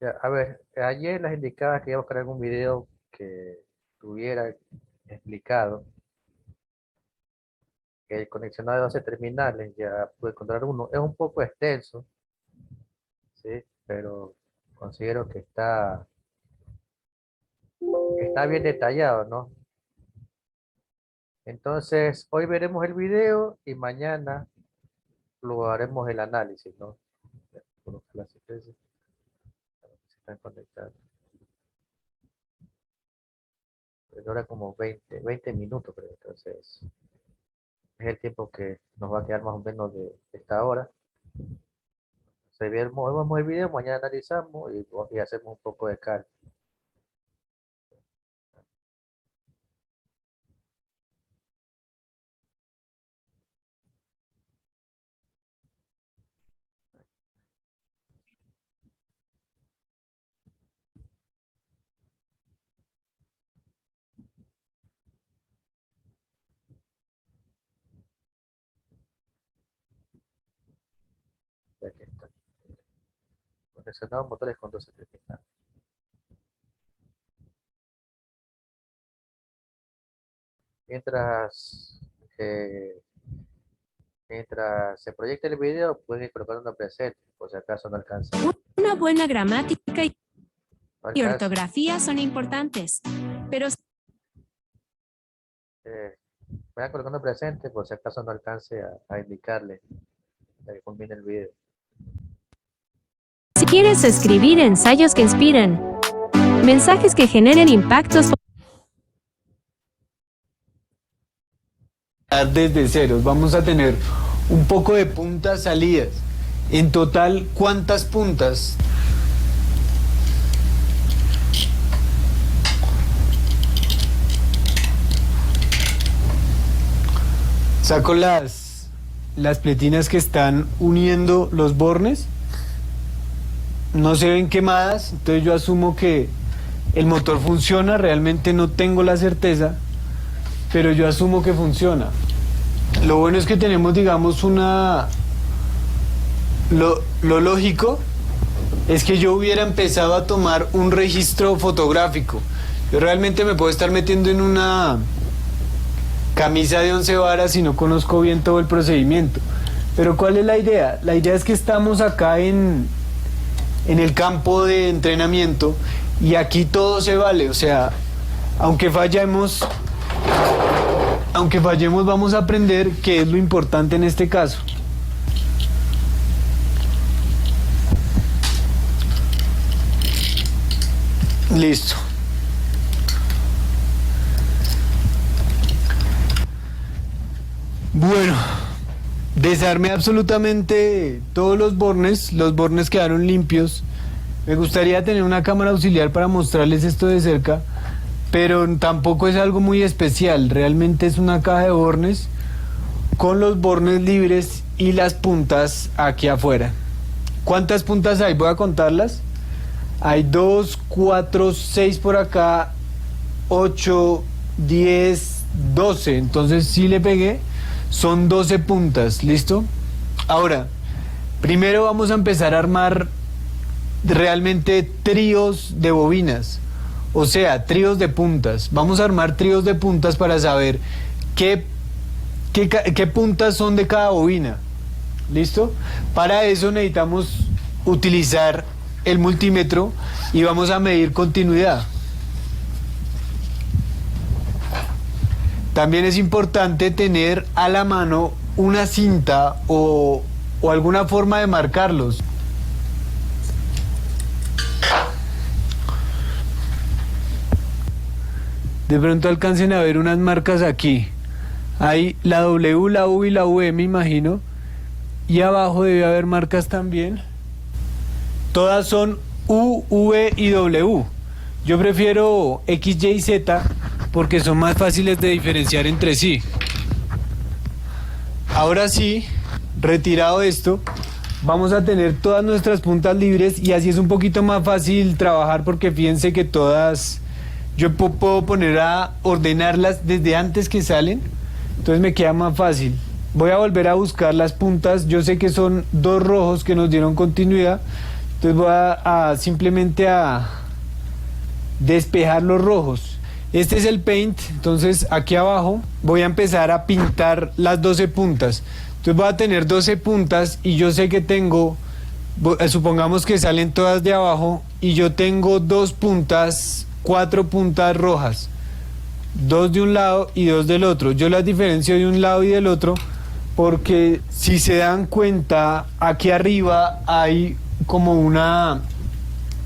Ya, a ver, ayer les indicaba que iba a buscar algún video que tuviera explicado que el conexionado de 12 terminales, ya pude encontrar uno. Es un poco extenso, ¿sí? Pero considero que está bien detallado, ¿no? Entonces, hoy veremos el video y mañana lo haremos el análisis, ¿no? Ya, coloco la asistencia, a ver si se están conectando. Dura como 20 minutos, creo. Entonces, es el tiempo que nos va a quedar más o menos de esta hora. Vemos el video, mañana analizamos y hacemos un poco de cálculo. Ya que está. Conexionados motores con 12 terminales. Mientras, eh, mientras se proyecta el video, pueden ir preparando una presente, por si acaso no alcanza. Una buena gramática y No alcanza. ortografía son importantes, pero Vayan colocando presente, por si acaso no alcance a indicarle ya que culmine el video. si quieres escribir ensayos que inspiren, mensajes que generen impactos, Desde ceros, vamos a tener un poco de puntas salidas. En total, ¿cuántas puntas? Saco las pletinas que están uniendo los bornes. No se ven quemadas, entonces yo asumo que el motor funciona. Realmente no tengo la certeza, pero yo asumo que funciona. Lo bueno es que tenemos, digamos, lo lógico es que yo hubiera empezado a tomar un registro fotográfico. Yo realmente me puedo estar metiendo en una camisa de 11 varas y no conozco bien todo el procedimiento. Pero ¿cuál es la idea? La idea es que estamos acá en el campo de entrenamiento y aquí todo se vale. O sea, aunque fallemos vamos a aprender qué es lo importante en este caso. Listo. Bueno, desarmé absolutamente todos los bornes quedaron limpios. Me gustaría tener una cámara auxiliar para mostrarles esto de cerca, pero tampoco es algo muy especial. Realmente es una caja de bornes con los bornes libres y las puntas aquí afuera. ¿Cuántas puntas hay? Voy a contarlas. Hay 2, 4, 6 por acá, 8, 10, 12. Entonces sí le pegué. Son 12 puntas, ¿listo? Ahora, primero vamos a empezar a armar realmente tríos de bobinas. O sea, tríos de puntas. Vamos a armar tríos de puntas para saber qué puntas son de cada bobina. ¿Listo? Para eso necesitamos utilizar el multímetro y vamos a medir continuidad. También es importante tener a la mano una cinta o alguna forma de marcarlos. De pronto alcancen a ver unas marcas aquí. Hay la W, la U y la V, me imagino. Y abajo debe haber marcas también. Todas son U, V y W. Yo prefiero X, Y y Z porque son más fáciles de diferenciar entre sí. Ahora sí, retirado esto, vamos a tener todas nuestras puntas libres y así es un poquito más fácil trabajar porque fíjense que todas, yo puedo poner a ordenarlas desde antes que salen, entonces me queda más fácil. Voy a volver a buscar las puntas, yo sé que son 2 rojos que nos dieron continuidad, Entonces voy a simplemente a despejar los rojos. Este es el paint, entonces aquí abajo voy a empezar a pintar las 12 puntas. Entonces voy a tener 12 puntas y yo sé que tengo, supongamos que salen todas de abajo y yo tengo 4 puntas rojas. 2 de un lado y 2 del otro. Yo las diferencio de un lado y del otro porque si se dan cuenta, aquí arriba hay como una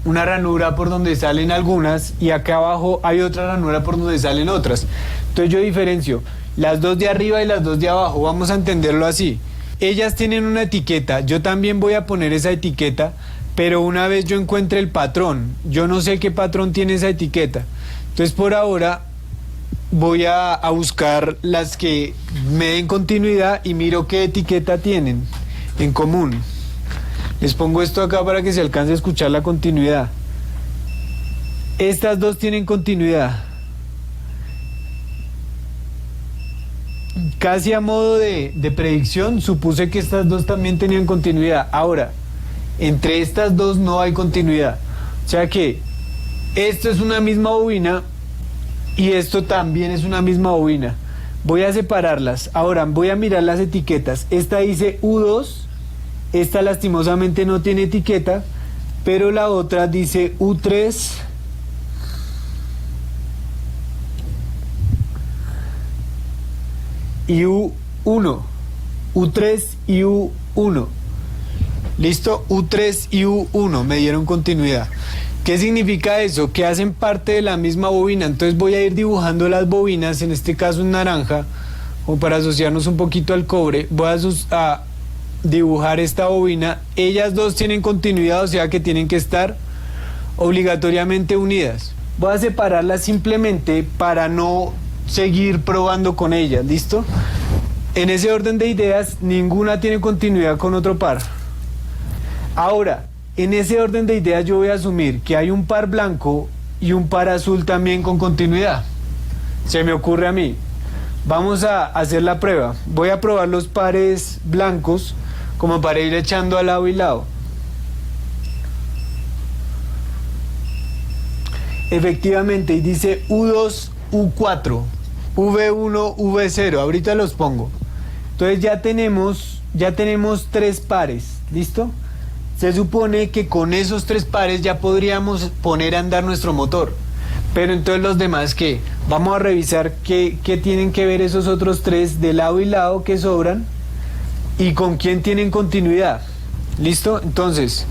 ranura por donde salen algunas y acá abajo hay otra ranura por donde salen otras. Entonces yo diferencio las 2 de arriba y las 2 de abajo, vamos a entenderlo así. Ellas tienen una etiqueta, yo también voy a poner esa etiqueta, pero una vez yo encuentre el patrón, yo no sé qué patrón tiene esa etiqueta. Entonces por ahora voy a buscar las que me den continuidad y miro qué etiqueta tienen en común. Les pongo esto acá para que se alcance a escuchar la continuidad. Estas dos tienen continuidad. Casi a modo de predicción, supuse que estas dos también tenían continuidad. Ahora, entre estas dos no hay continuidad. O sea que esto es una misma bobina y esto también es una misma bobina. Voy a separarlas. Ahora voy a mirar las etiquetas. Esta dice U2. Esta lastimosamente no tiene etiqueta, pero la otra dice U3 y U1. U3 y U1. Listo, U3 y U1 me dieron continuidad. ¿Qué significa eso? Que hacen parte de la misma bobina. Entonces voy a ir dibujando las bobinas, en este caso en naranja, como para asociarnos un poquito al cobre. Voy a dibujar esta bobina. Ellas dos tienen continuidad, o sea que tienen que estar obligatoriamente unidas. Voy a separarlas simplemente para no seguir probando con ellas. ¿Listo? En ese orden de ideas, ninguna tiene continuidad con otro par. Ahora, en ese orden de ideas yo voy a asumir que hay un par blanco y un par azul también con continuidad. Se me ocurre a mí. Vamos a hacer la prueba. Voy a probar los pares blancos como para ir echando al lado y lado. Efectivamente, y dice U2, U4, V1, V0. Ahorita los pongo. Entonces ya tenemos 3 pares. ¿Listo? Se supone que con esos 3 pares ya podríamos poner a andar nuestro motor. Pero entonces los demás, ¿qué? Vamos a revisar qué tienen que ver esos otros 3 de lado y lado que sobran y con quién tienen continuidad. ¿Listo? Entonces,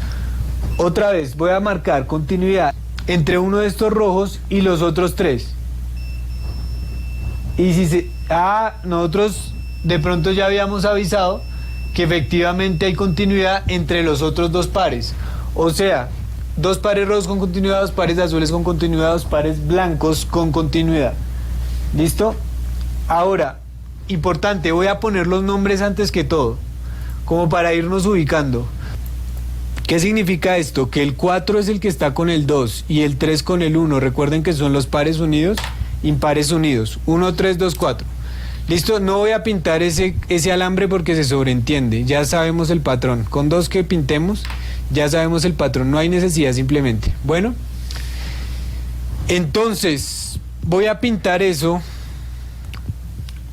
otra vez voy a marcar continuidad entre uno de estos rojos y los otros 3. Y si nosotros de pronto ya habíamos avisado que efectivamente hay continuidad entre los otros 2 pares. O sea, 2 pares rojos con continuidad, 2 pares azules con continuidad, 2 pares blancos con continuidad. ¿Listo? Ahora, importante, voy a poner los nombres antes que todo, como para irnos ubicando. ¿Qué significa esto? Que el 4 es el que está con el 2 y el 3 con el 1. Recuerden que son los pares unidos, impares unidos. 1, 3, 2, 4. ¿Listo? No voy a pintar ese alambre porque se sobreentiende. Ya sabemos el patrón. Con 2 que pintemos, ya sabemos el patrón. No hay necesidad simplemente. Bueno. Entonces, voy a pintar eso.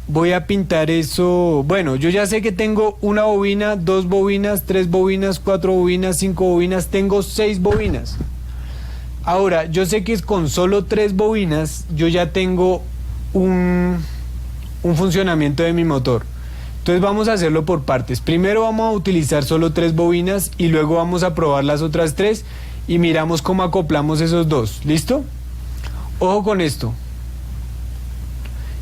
Bueno, yo ya sé que tengo una bobina, 2 bobinas, 3 bobinas, 4 bobinas, 5 bobinas. Tengo 6 bobinas. Ahora, yo sé que con solo 3 bobinas, yo ya tengo un funcionamiento de mi motor. Entonces vamos a hacerlo por partes. Primero vamos a utilizar solo 3 bobinas y luego vamos a probar las otras 3 y miramos cómo acoplamos esos 2. ¿Listo? Ojo con esto.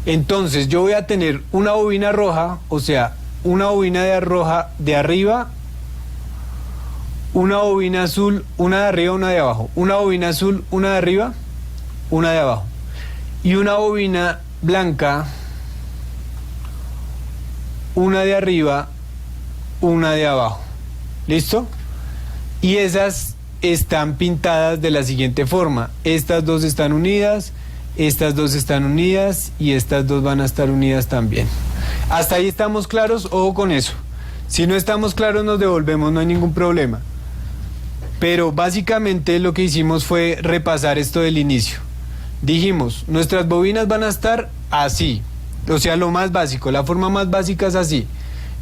Entonces yo voy a tener una bobina roja, o sea, una bobina de roja de arriba, una bobina azul, una de arriba, una de abajo, una bobina azul, una de arriba, una de abajo, y una bobina blanca, una de arriba, una de abajo. ¿Listo? Y esas están pintadas de la siguiente forma. Estas 2 están unidas, estas 2 están unidas y estas 2 van a estar unidas también. Hasta ahí estamos claros. Ojo con eso. Si no estamos claros nos devolvemos, no hay ningún problema. Pero básicamente lo que hicimos fue repasar esto del inicio. Dijimos, nuestras bobinas van a estar así, o sea, lo más básico, la forma más básica es así.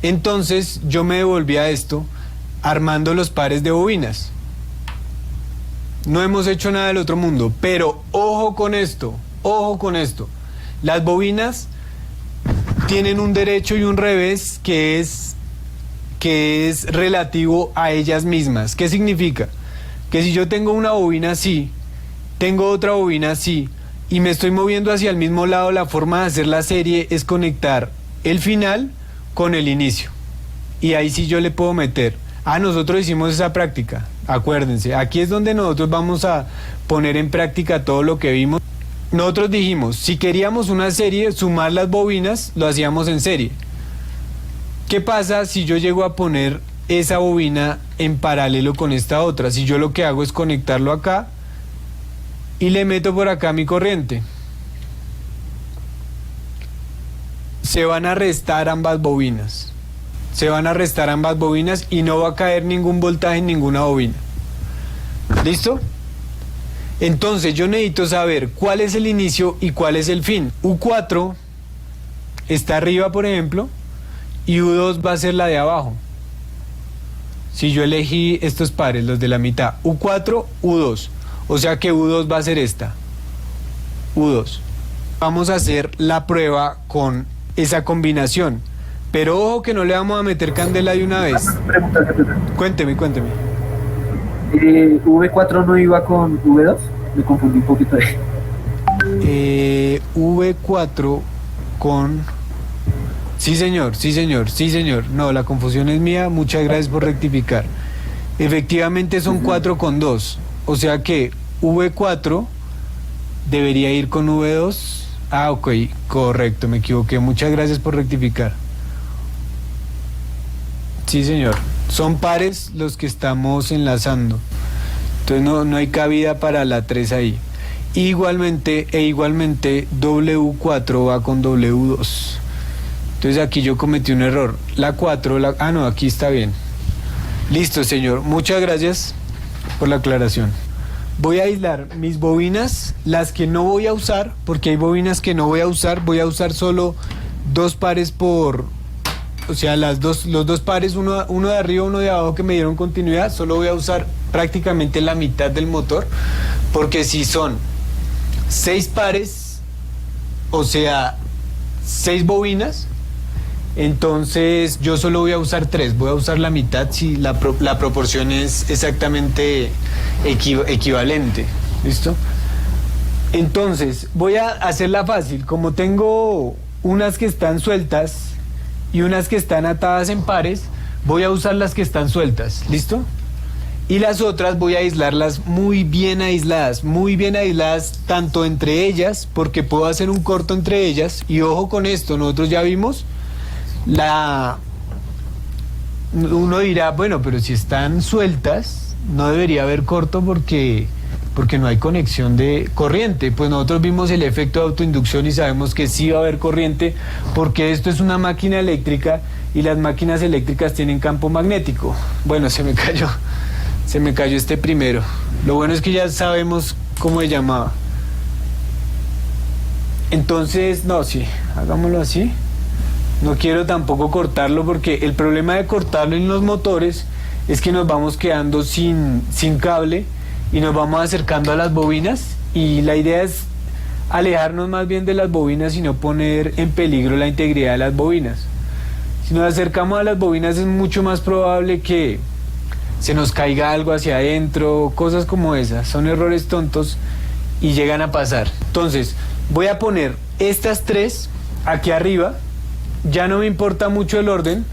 Entonces yo me devolví a esto armando los pares de bobinas. No hemos hecho nada del otro mundo, pero ojo con esto, ojo con esto. Las bobinas tienen un derecho y un revés que es relativo a ellas mismas. ¿Qué significa? Que si yo tengo una bobina así, tengo otra bobina así, y me estoy moviendo hacia el mismo lado, la forma de hacer la serie es conectar el final con el inicio. Y ahí sí yo le puedo meter. Nosotros hicimos esa práctica, acuérdense, aquí es donde nosotros vamos a poner en práctica todo lo que vimos. Nosotros dijimos, si queríamos una serie, sumar las bobinas, lo hacíamos en serie. ¿Qué pasa si yo llego a poner esa bobina en paralelo con esta otra? Si yo lo que hago es conectarlo acá y le meto por acá mi corriente. Se van a restar ambas bobinas. Se van a restar ambas bobinas y no va a caer ningún voltaje en ninguna bobina. ¿Listo? Entonces yo necesito saber cuál es el inicio y cuál es el fin. U4 está arriba, por ejemplo, y U2 va a ser la de abajo. Si yo elegí estos pares, los de la mitad, U4, U2, o sea que U2 va a ser esta, U2. Vamos a hacer la prueba con esa combinación, pero ojo que no le vamos a meter candela de una vez. Cuénteme. ¿V4 no iba con V2? Me confundí un poquito ahí. V4 con... Sí señor. No, la confusión es mía, muchas gracias por rectificar. Efectivamente son 4 con 2, o sea que V4 debería ir con V2. Ok, correcto, me equivoqué, muchas gracias por rectificar. Sí señor, son pares los que estamos enlazando, entonces no hay cabida para la 3 ahí. Igualmente W4 va con W2. Entonces aquí yo cometí un error. La 4, no, aquí está bien. Listo, señor. Muchas gracias por la aclaración. Voy a aislar mis bobinas, las que no voy a usar, porque hay bobinas que no voy a usar solo 2 pares o sea, los dos pares, uno de arriba, uno de abajo que me dieron continuidad, solo voy a usar prácticamente la mitad del motor, porque si son 6 pares, o sea, 6 bobinas, entonces yo solo voy a usar 3, voy a usar la mitad si la proporción es exactamente equivalente. ¿Listo? Entonces voy a hacerla fácil, como tengo unas que están sueltas y unas que están atadas en pares, voy a usar las que están sueltas. ¿Listo? Y las otras voy a aislarlas muy bien aisladas tanto entre ellas, porque puedo hacer un corto entre ellas. Y ojo con esto, nosotros ya vimos uno dirá, bueno, pero si están sueltas no debería haber corto porque no hay conexión de corriente. Pues nosotros vimos el efecto de autoinducción y sabemos que sí va a haber corriente, porque esto es una máquina eléctrica y las máquinas eléctricas tienen campo magnético. Bueno, se me cayó este primero. Lo bueno es que ya sabemos cómo se llamaba. Entonces, no, sí, hagámoslo así. No quiero tampoco cortarlo, porque el problema de cortarlo en los motores es que nos vamos quedando sin cable y nos vamos acercando a las bobinas, y la idea es alejarnos más bien de las bobinas y no poner en peligro la integridad de las bobinas. Si nos acercamos a las bobinas es mucho más probable que se nos caiga algo hacia adentro, cosas como esas. Son errores tontos y llegan a pasar. Entonces voy a poner estas 3 aquí arriba. Ya no me importa mucho el orden,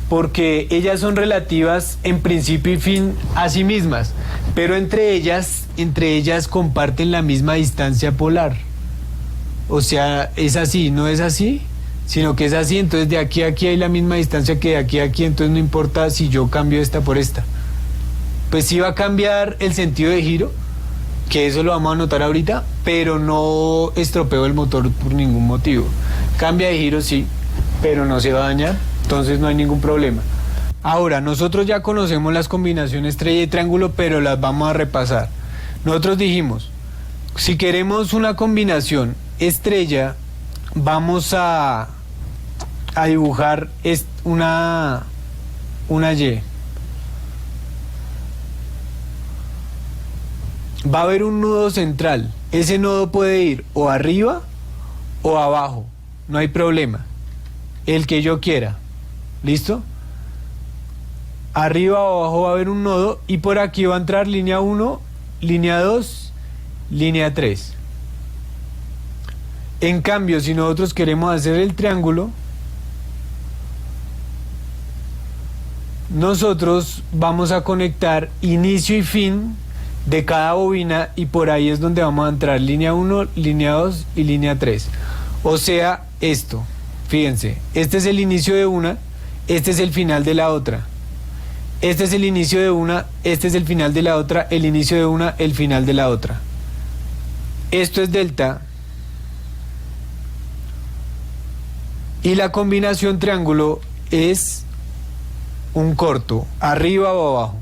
porque ellas son relativas en principio y fin a sí mismas, pero entre ellas comparten la misma distancia polar. O sea, es así, no es así, sino que es así. Entonces de aquí a aquí hay la misma distancia que de aquí a aquí, entonces no importa si yo cambio esta por esta. Pues sí va a cambiar el sentido de giro, que eso lo vamos a notar ahorita, pero no estropeo el motor por ningún motivo. Cambia de giro, sí, pero no se va a dañar, entonces no hay ningún problema. Ahora, nosotros ya conocemos las combinaciones estrella y triángulo, pero las vamos a repasar. Nosotros dijimos, si queremos una combinación estrella, vamos a dibujar una Y. Va a haber un nudo central. Ese nodo puede ir o arriba o abajo. No hay problema. El que yo quiera. ¿Listo? Arriba o abajo va a haber un nodo y por aquí va a entrar línea 1, línea 2, línea 3. En cambio, si nosotros queremos hacer el triángulo, nosotros vamos a conectar inicio y fin de cada bobina y por ahí es donde vamos a entrar línea 1, línea 2 y línea 3. O sea, esto, fíjense, este es el inicio de una, este es el final de la otra. Este es el inicio de una, este es el final de la otra, el inicio de una, el final de la otra. Esto es delta. Y la combinación triángulo es un corto, arriba o abajo.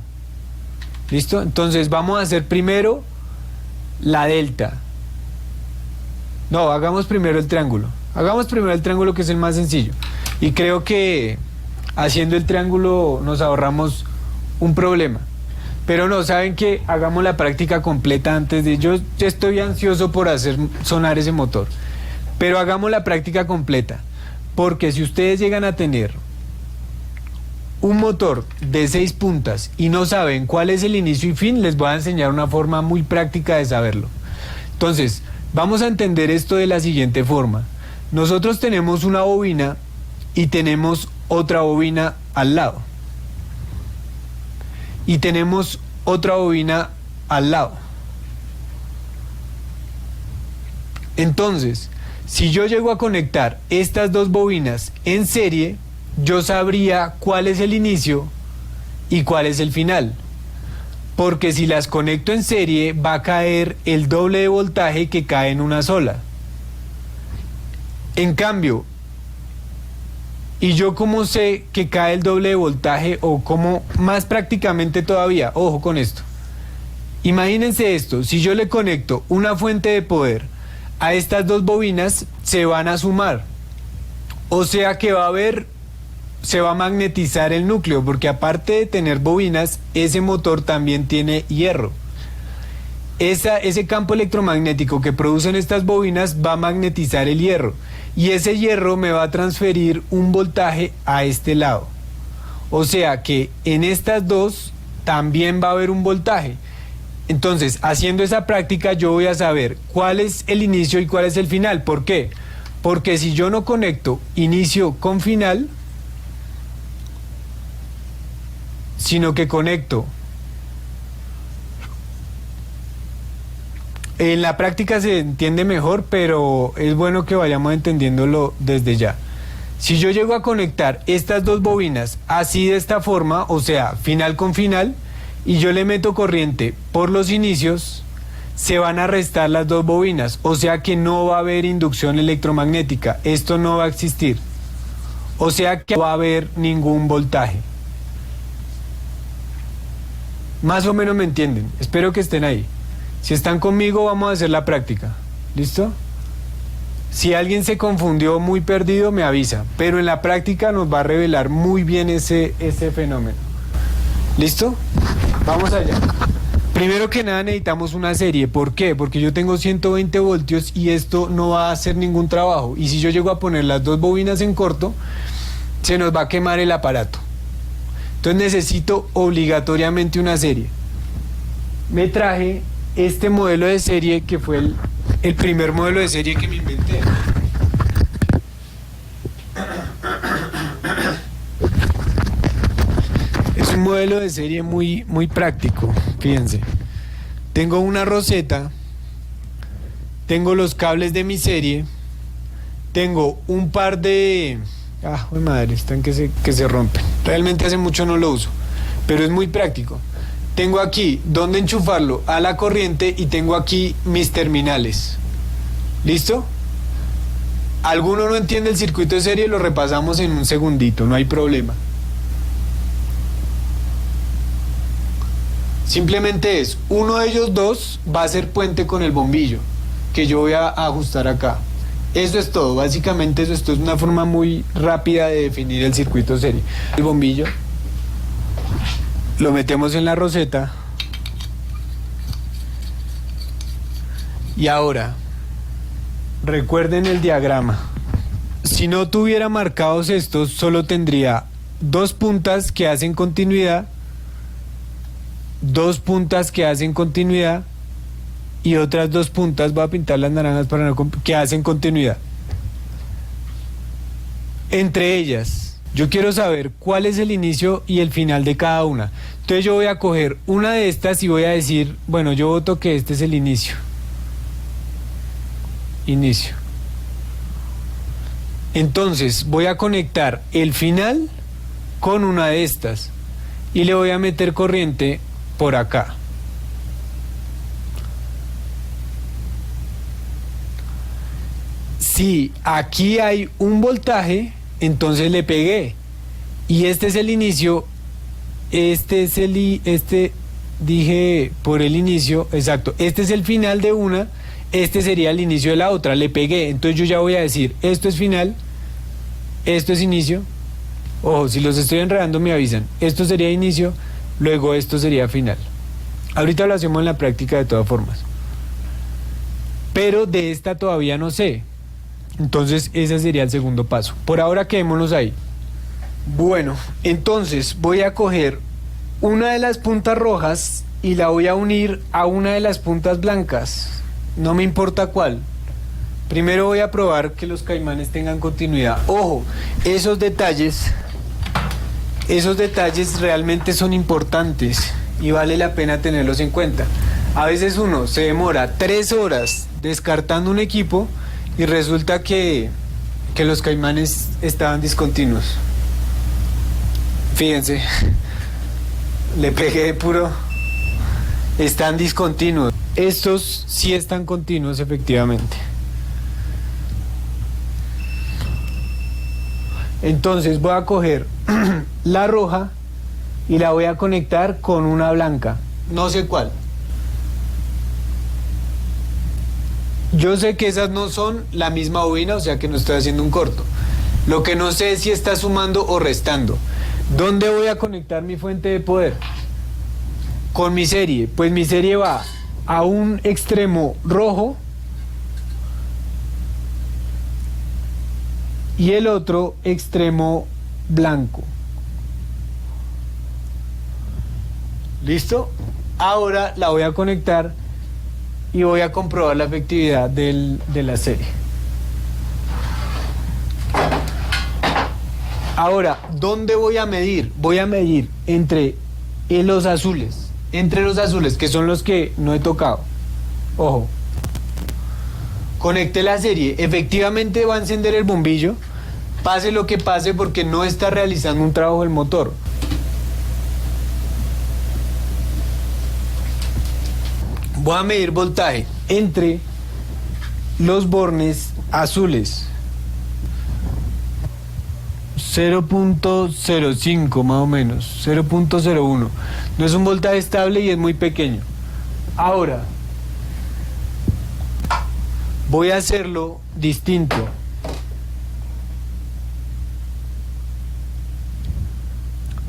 ¿Listo? Entonces vamos a hacer primero la delta. No, hagamos primero el triángulo. Hagamos primero el triángulo, que es el más sencillo. Y creo que haciendo el triángulo nos ahorramos un problema. Pero no, ¿saben qué? Hagamos la práctica completa antes de... Yo estoy ansioso por hacer sonar ese motor. Pero hagamos la práctica completa. Porque si ustedes llegan a tener un motor de 6 puntas y no saben cuál es el inicio y fin, les voy a enseñar una forma muy práctica de saberlo. Entonces, vamos a entender esto de la siguiente forma. Nosotros tenemos una bobina y tenemos otra bobina al lado. Y tenemos otra bobina al lado. Entonces, si yo llego a conectar estas dos bobinas en serie, yo sabría cuál es el inicio y cuál es el final. Porque si las conecto en serie, va a caer el doble de voltaje que cae en una sola. En cambio, ¿y yo cómo sé que cae el doble de voltaje? O cómo, más prácticamente todavía, ojo con esto. Imagínense esto, si yo le conecto una fuente de poder a estas dos bobinas, se van a sumar. O sea que se va a magnetizar el núcleo, porque aparte de tener bobinas, ese motor también tiene hierro. Ese campo electromagnético que producen estas bobinas va a magnetizar el hierro, y ese hierro me va a transferir un voltaje a este lado. O sea que en estas dos también va a haber un voltaje. Entonces, haciendo esa práctica, yo voy a saber cuál es el inicio y cuál es el final. ¿Por qué? Porque si yo no conecto inicio con final, sino que conecto, en la práctica se entiende mejor, pero es bueno que vayamos entendiéndolo desde ya. Si yo llego a conectar estas dos bobinas así, de esta forma, o sea, final con final, y yo le meto corriente por los inicios, se van a restar las dos bobinas, o sea que no va a haber inducción electromagnética, esto no va a existir, o sea que no va a haber ningún voltaje. Más o menos me entienden, espero que estén ahí. Si están conmigo, vamos a hacer la práctica. ¿Listo? Si alguien se confundió, muy perdido, me avisa, pero en la práctica nos va a revelar muy bien ese fenómeno. ¿Listo? Vamos allá. Primero que nada necesitamos una serie. ¿Por qué? Porque yo tengo 120 voltios y esto no va a hacer ningún trabajo. Y si yo llego a poner las dos bobinas en corto, se nos va a quemar el aparato. Entonces necesito obligatoriamente una serie. Me traje este modelo de serie que fue el primer modelo de serie que me inventé. Es un modelo de serie muy, muy práctico, fíjense. Tengo una roseta, tengo los cables de mi serie, tengo un par de... ¡Uy, madre! Están que se rompen. Realmente hace mucho no lo uso, pero es muy práctico. Tengo aquí donde enchufarlo a la corriente y tengo aquí mis terminales. ¿Listo? ¿Alguno no entiende el circuito de serie? Lo repasamos en un segundito, no hay problema. Simplemente es, uno de ellos dos va a ser puente con el bombillo, que yo voy a ajustar acá. Eso es todo, básicamente eso es todo. Es una forma muy rápida de definir el circuito serie. El bombillo lo metemos en la roseta. Y ahora, recuerden el diagrama. Si no tuviera marcados estos, solo tendría dos puntas que hacen continuidad, dos puntas que hacen continuidad y otras dos puntas, voy a pintar las naranjas para no que hacen continuidad. Entre ellas, yo quiero saber cuál es el inicio y el final de cada una. Entonces yo voy a coger una de estas y voy a decir, bueno, yo voto que este es el inicio. Inicio. Entonces voy a conectar el final con una de estas y le voy a meter corriente por acá. Si aquí hay un voltaje, entonces le pegué. Y este es el inicio. Dije por el inicio, exacto. Este es el final de una. Este sería el inicio de la otra. Le pegué. Entonces yo ya voy a decir, esto es final, esto es inicio. Ojo, si los estoy enredando me avisan. Esto sería inicio, luego esto sería final. Ahorita lo hacemos en la práctica de todas formas. Pero de esta todavía no sé. Entonces ese sería el segundo paso. Por ahora quedémonos ahí. Bueno, entonces voy a coger una de las puntas rojas y la voy a unir a una de las puntas blancas. No me importa cuál. Primero voy a probar que los caimanes tengan continuidad. Ojo, esos detalles realmente son importantes y vale la pena tenerlos en cuenta. A veces uno se demora 3 horas descartando un equipo y resulta que los caimanes estaban discontinuos. Fíjense, le pegué de puro. Están discontinuos. Estos sí están continuos, efectivamente. Entonces voy a coger la roja y la voy a conectar con una blanca. No sé cuál. Yo sé que esas no son la misma bobina, o sea que no estoy haciendo un corto. Lo que no sé es si está sumando o restando. ¿Dónde voy a conectar mi fuente de poder? Con mi serie. Pues mi serie va a un extremo rojo y el otro extremo blanco. ¿Listo? Ahora la voy a conectar y voy a comprobar la efectividad de la serie. Ahora, ¿dónde voy a medir? Voy a medir entre los azules, que son los que no he tocado. Ojo. Conecté la serie. Efectivamente va a encender el bombillo, pase lo que pase, porque no está realizando un trabajo el motor. Voy a medir voltaje entre los bornes azules. 0.05 más o menos, 0.01. No es un voltaje estable y es muy pequeño. Ahora voy a hacerlo distinto.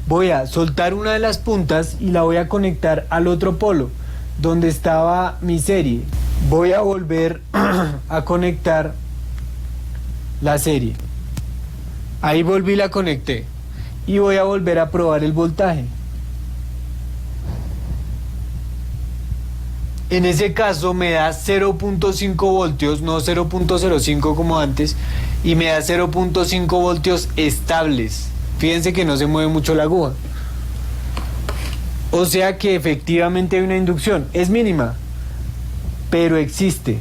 Voy a soltar una de las puntas y la voy a conectar al otro polo donde estaba mi serie. Voy a volver a conectar la serie. Ahí volví y la conecté. Y voy a volver a probar el voltaje. En ese caso me da 0.5 voltios, no 0.05 como antes, y me da 0.5 voltios estables. Fíjense que no se mueve mucho la aguja. O sea que efectivamente hay una inducción. Es mínima, pero existe.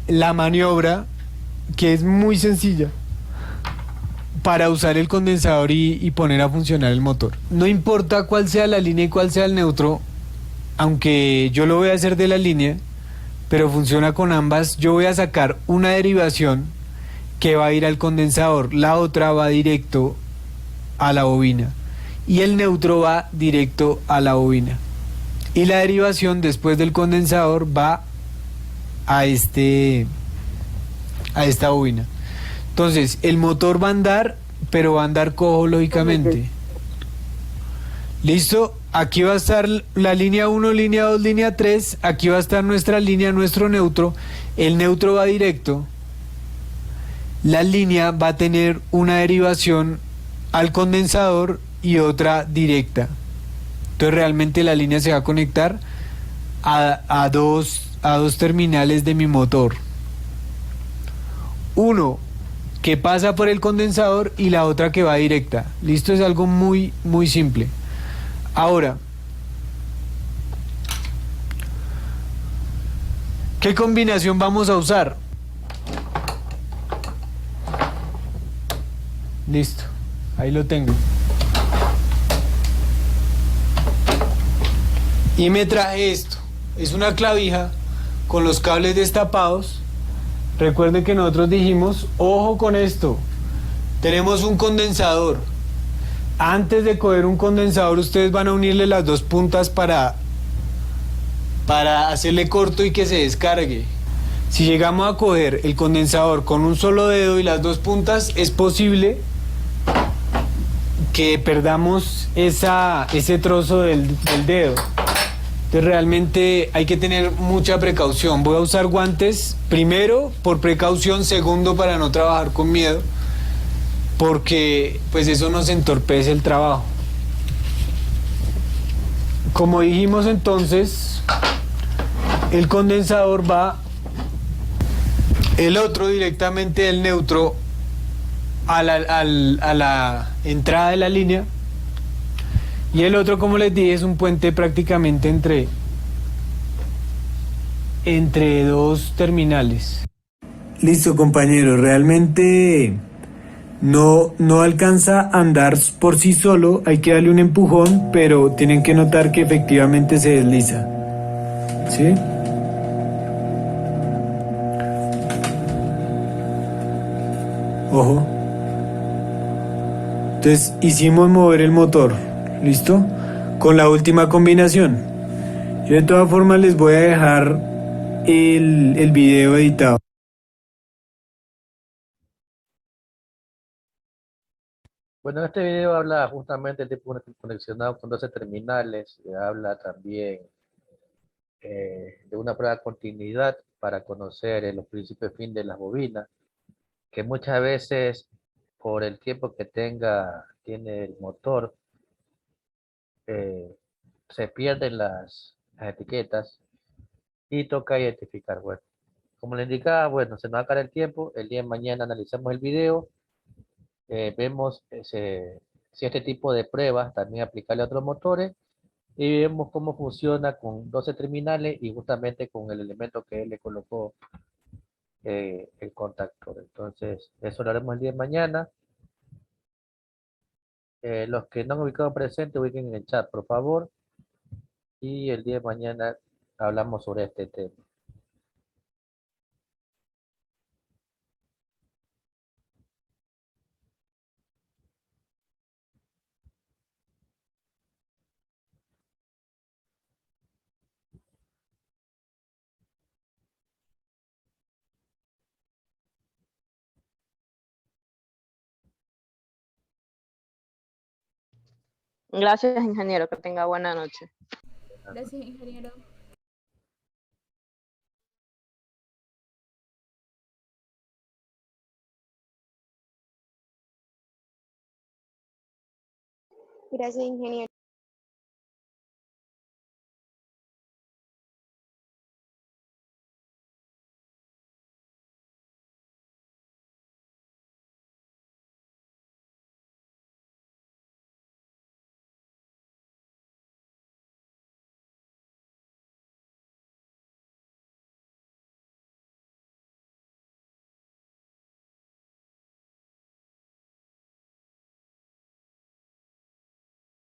La maniobra, que es muy sencilla, para usar el condensador y poner a funcionar el motor. No importa cuál sea la línea y cuál sea el neutro, aunque yo lo voy a hacer de la línea, pero funciona con ambas. Yo voy a sacar una derivación que va a ir al condensador, la otra va directo a la bobina, y el neutro va directo a la bobina. Y la derivación después del condensador va a esta bobina. Entonces, el motor va a andar, pero va a andar cojo lógicamente. ¿Listo? Aquí va a estar la línea 1, línea 2, línea 3. Aquí va a estar nuestra línea, nuestro neutro. El neutro va directo. La línea va a tener una derivación al condensador y otra directa. Entonces realmente la línea se va a conectar a dos terminales de mi motor. Uno que pasa por el condensador y la otra que va directa. Listo, es algo muy simple. Ahora, ¿qué combinación vamos a usar? Listo, ahí lo tengo. Y me traje esto. Es una clavija con los cables destapados. Recuerden que nosotros dijimos, ojo con esto. Tenemos un condensador. Antes de coger un condensador, ustedes van a unirle las dos puntas para hacerle corto y que se descargue. Si llegamos a coger el condensador con un solo dedo y las dos puntas, es posible que perdamos ese trozo del dedo. Entonces realmente hay que tener mucha precaución. Voy a usar guantes, primero por precaución, segundo para no trabajar con miedo, porque pues eso nos entorpece el trabajo. Como dijimos entonces, el condensador va, el otro directamente del neutro a la entrada de la línea, y el otro, como les dije, es un puente prácticamente entre dos terminales. Listo, compañeros, realmente no alcanza a andar por sí solo, hay que darle un empujón, pero tienen que notar que efectivamente se desliza. ¿Sí? Ojo. Entonces hicimos mover el motor. ¿Listo? Con la última combinación. Yo de todas formas les voy a dejar el video editado. Bueno, este video habla justamente del tipo conexionado con 12 terminales, habla también de una prueba de continuidad para conocer los principios y fin de las bobinas, que muchas veces por el tiempo que tiene el motor, eh, se pierden las etiquetas y toca identificar. Bueno, como le indicaba, bueno, se nos va a acabar el tiempo, el día de mañana analizamos el video, vemos si este tipo de pruebas también aplicarle a otros motores y vemos cómo funciona con 12 terminales y justamente con el elemento que él le colocó el contactor. Entonces, eso lo haremos el día de mañana. Los que no han ubicado presente, ubiquen en el chat, por favor, y el día de mañana hablamos sobre este tema. Gracias, ingeniero. Que tenga buena noche. Gracias, ingeniero. Gracias, ingeniero.